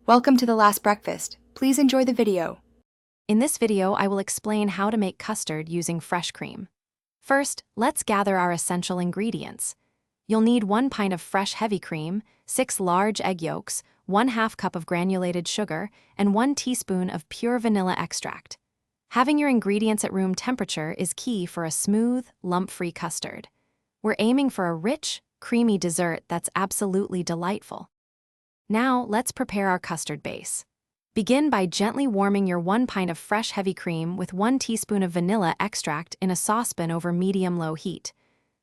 Welcome to the last breakfast. Please enjoy the video. In this video, I will explain how to make custard using fresh cream. First, let's gather our essential ingredients. You'll need 1 pint of fresh heavy cream, 6 large egg yolks, 1/2 cup of granulated sugar, and 1 teaspoon of pure vanilla extract. Having your ingredients at room temperature is key for a smooth, lump-free custard. We're aiming for a rich, creamy dessert that's absolutely delightful. Now, let's prepare our custard base. Begin by gently warming your 1 pint of fresh heavy cream with 1 teaspoon of vanilla extract in a saucepan over medium-low heat.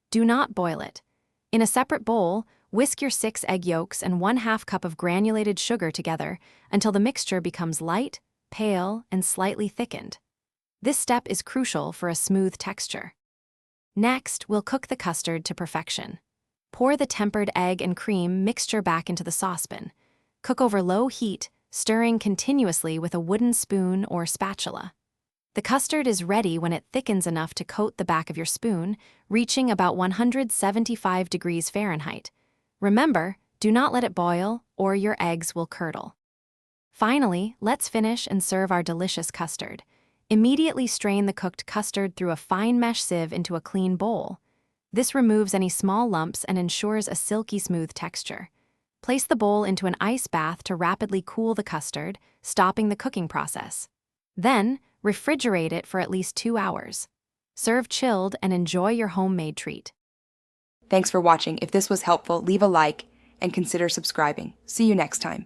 Do not boil it. In a separate bowl, whisk your 6 egg yolks and 1/2 cup of granulated sugar together until the mixture becomes light, pale, and slightly thickened. This step is crucial for a smooth texture. Next, we'll cook the custard to perfection. Pour the tempered egg and cream mixture back into the saucepan. Cook over low heat, stirring continuously with a wooden spoon or spatula. The custard is ready when it thickens enough to coat the back of your spoon, reaching about 175 degrees Fahrenheit. Remember, do not let it boil or your eggs will curdle. Finally, let's finish and serve our delicious custard. Immediately strain the cooked custard through a fine mesh sieve into a clean bowl. This removes any small lumps and ensures a silky smooth texture. Place the bowl into an ice bath to rapidly cool the custard, stopping the cooking process. Then, refrigerate it for at least 2 hours. Serve chilled and enjoy your homemade treat. Thanks for watching. If this was helpful, leave a like and consider subscribing. See you next time.